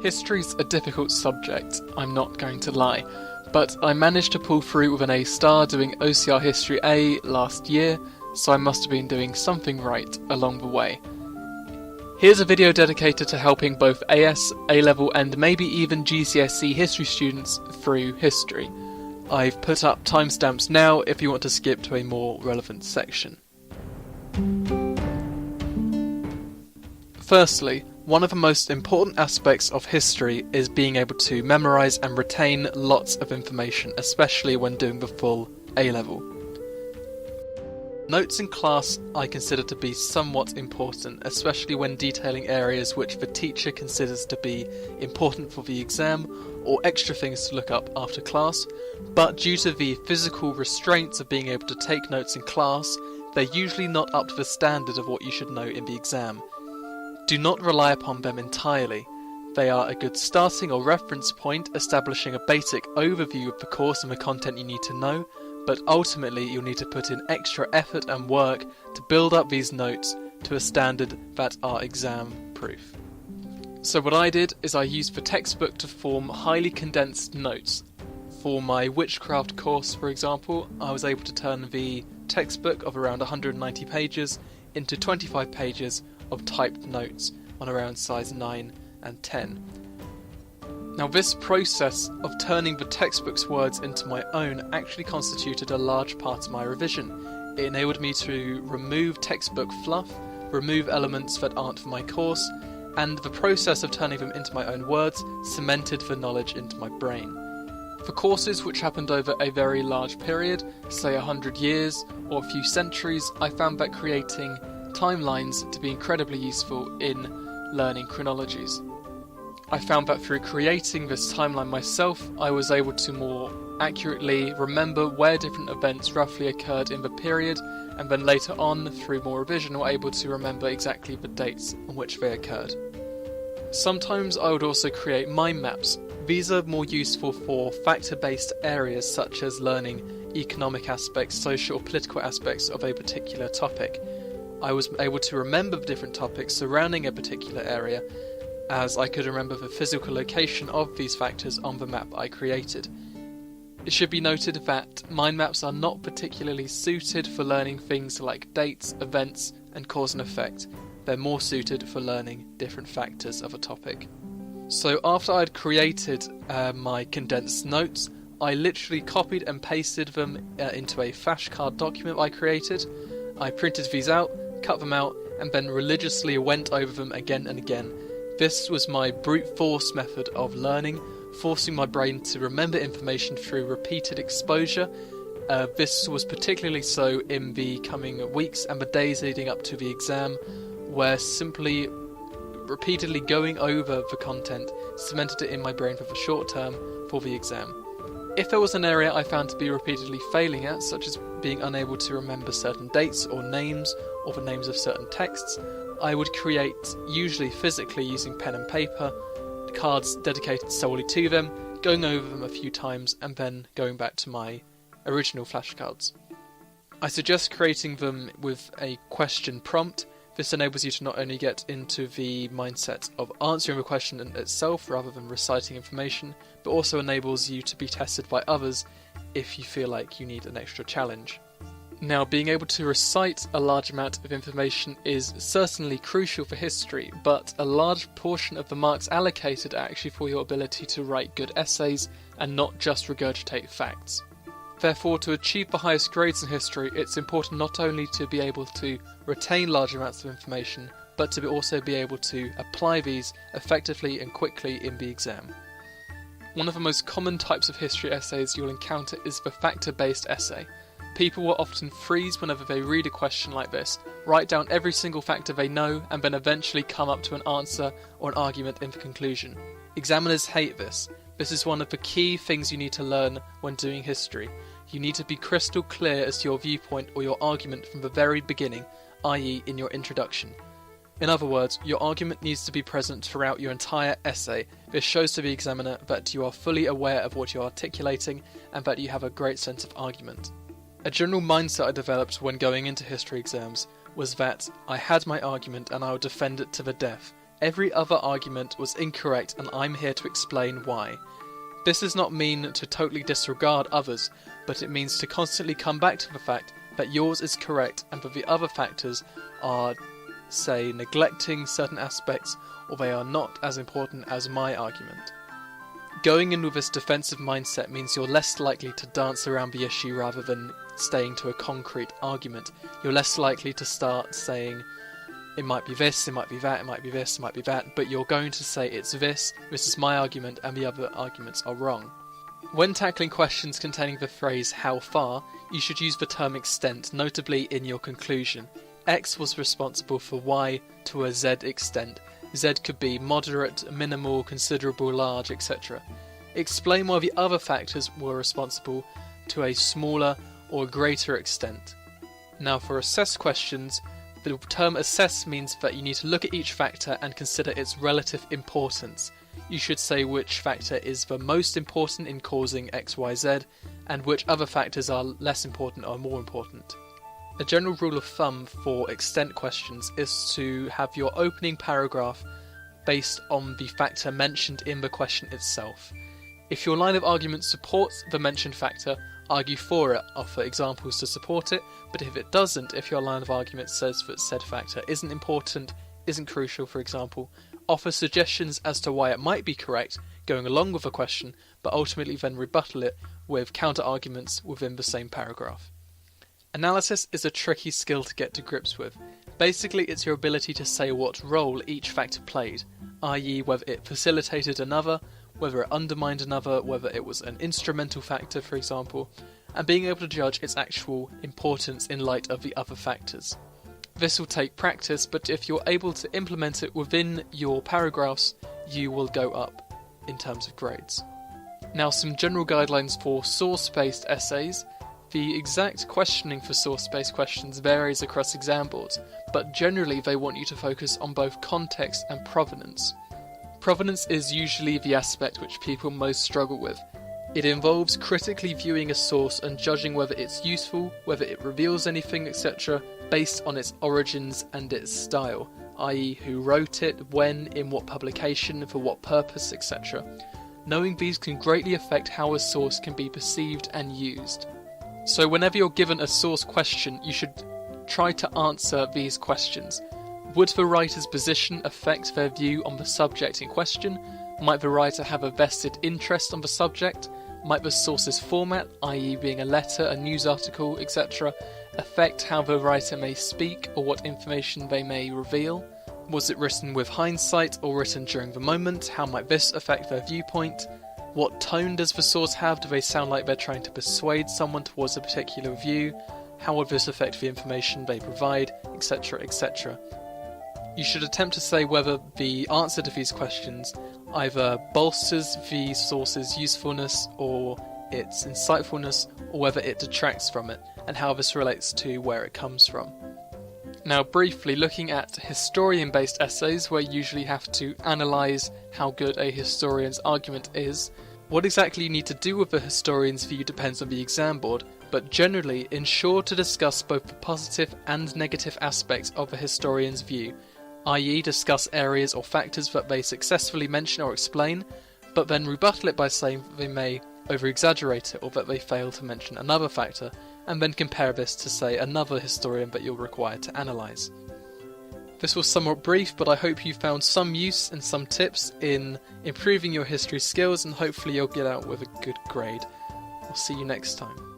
History's a difficult subject, I'm not going to lie, but I managed to pull through with an A star doing OCR History A last year, so I must have been doing something right along the way. Here's a video dedicated to helping both AS, A-Level and maybe even GCSE history students through history. I've put up timestamps now if you want to skip to a more relevant section. Firstly, one of the most important aspects of history is being able to memorise and retain lots of information, especially when doing the full A-Level. Notes in class I consider to be somewhat important, especially when detailing areas which the teacher considers to be important for the exam or extra things to look up after class, but due to the physical restraints of being able to take notes in class, they're usually not up to the standard of what you should know in the exam. Do not rely upon them entirely. They are a good starting or reference point, establishing a basic overview of the course and the content you need to know, but ultimately you'll need to put in extra effort and work to build up these notes to a standard that are exam proof. So what I did is I used the textbook to form highly condensed notes. For my witchcraft course, for example, I was able to turn the textbook of around 190 pages into 25 pages of typed notes on around size 9 and 10. Now this process of turning the textbook's words into my own actually constituted a large part of my revision. It enabled me to remove textbook fluff, remove elements that aren't for my course, and the process of turning them into my own words cemented the knowledge into my brain. For courses which happened over a very large period, say 100 years or a few centuries, I found that creating timelines to be incredibly useful in learning chronologies. I found that through creating this timeline myself, I was able to more accurately remember where different events roughly occurred in the period, and then later on, through more revision, were able to remember exactly the dates on which they occurred. Sometimes I would also create mind maps. These are more useful for factor-based areas such as learning economic aspects, social or political aspects of a particular topic. I was able to remember the different topics surrounding a particular area, as I could remember the physical location of these factors on the map I created. It should be noted that mind maps are not particularly suited for learning things like dates, events, and cause and effect. They're more suited for learning different factors of a topic. So after I'd created my condensed notes, I literally copied and pasted them into a flashcard document I created. I printed these out, cut them out, and then religiously went over them again and again. This was my brute force method of learning, forcing my brain to remember information through repeated exposure. This was particularly so in the coming weeks and the days leading up to the exam, where simply repeatedly going over the content cemented it in my brain for the short term for the exam. If there was an area I found to be repeatedly failing at, such as being unable to remember certain dates or names, or the names of certain texts, I would create, usually physically using pen and paper, cards dedicated solely to them, going over them a few times, and then going back to my original flashcards. I suggest creating them with a question prompt. This enables you to not only get into the mindset of answering the question itself rather than reciting information, but also enables you to be tested by others if you feel like you need an extra challenge. Now, being able to recite a large amount of information is certainly crucial for history, but a large portion of the marks allocated are actually for your ability to write good essays and not just regurgitate facts. Therefore, to achieve the highest grades in history, it's important not only to be able to retain large amounts of information, but to also be able to apply these effectively and quickly in the exam. One of the most common types of history essays you'll encounter is the factor-based essay. People will often freeze whenever they read a question like this, write down every single factor they know, and then eventually come up to an answer or an argument in the conclusion. Examiners hate this. This is one of the key things you need to learn when doing history. You need to be crystal clear as to your viewpoint or your argument from the very beginning, i.e. in your introduction. In other words, your argument needs to be present throughout your entire essay. This shows to the examiner that you are fully aware of what you're articulating and that you have a great sense of argument. A general mindset I developed when going into history exams was that I had my argument and I would defend it to the death, every other argument was incorrect and I'm here to explain why. This does not mean to totally disregard others, but it means to constantly come back to the fact that yours is correct and that the other factors are, say, neglecting certain aspects, or they are not as important as my argument. Going in with this defensive mindset means you're less likely to dance around the issue rather than staying to a concrete argument. You're less likely to start saying, it might be this, it might be that, it might be this, it might be that, but you're going to say it's this is my argument, and the other arguments are wrong. When tackling questions containing the phrase how far, you should use the term extent, notably in your conclusion. X was responsible for Y to a Z extent. Z could be moderate, minimal, considerable, large, etc. Explain why the other factors were responsible to a smaller or greater extent. Now for assess questions, the term assess means that you need to look at each factor and consider its relative importance. You should say which factor is the most important in causing X, Y, Z, and which other factors are less important or more important. A general rule of thumb for extent questions is to have your opening paragraph based on the factor mentioned in the question itself. If your line of argument supports the mentioned factor, argue for it, offer examples to support it, but if it doesn't, if your line of argument says that said factor isn't important, isn't crucial, for example, offer suggestions as to why it might be correct, going along with a question, but ultimately then rebuttal it with counter-arguments within the same paragraph. Analysis is a tricky skill to get to grips with. Basically, it's your ability to say what role each factor played, i.e. whether it facilitated another, whether it undermined another, whether it was an instrumental factor, for example, and being able to judge its actual importance in light of the other factors. This will take practice, but if you're able to implement it within your paragraphs, you will go up in terms of grades. Now, some general guidelines for source-based essays. The exact questioning for source-based questions varies across exam boards, but generally they want you to focus on both context and provenance. Provenance is usually the aspect which people most struggle with. It involves critically viewing a source and judging whether it's useful, whether it reveals anything, etc., based on its origins and its style, i.e. who wrote it, when, in what publication, for what purpose, etc. Knowing these can greatly affect how a source can be perceived and used. So whenever you're given a source question, you should try to answer these questions. Would the writer's position affect their view on the subject in question? Might the writer have a vested interest on the subject? Might the source's format, i.e. being a letter, a news article, etc., affect how the writer may speak or what information they may reveal? Was it written with hindsight or written during the moment? How might this affect their viewpoint? What tone does the source have? Do they sound like they're trying to persuade someone towards a particular view? How would this affect the information they provide, etc., etc.? You should attempt to say whether the answer to these questions either bolsters the source's usefulness or its insightfulness, or whether it detracts from it, and how this relates to where it comes from. Now, briefly, looking at historian-based essays, where you usually have to analyse how good a historian's argument is. What exactly you need to do with a historian's view depends on the exam board, but generally ensure to discuss both the positive and negative aspects of a historian's view, i.e. discuss areas or factors that they successfully mention or explain, but then rebuttal it by saying that they may over-exaggerate it or that they fail to mention another factor, and then compare this to, say, another historian that you're required to analyse. This was somewhat brief, but I hope you found some use and some tips in improving your history skills, and hopefully you'll get out with a good grade. I'll see you next time.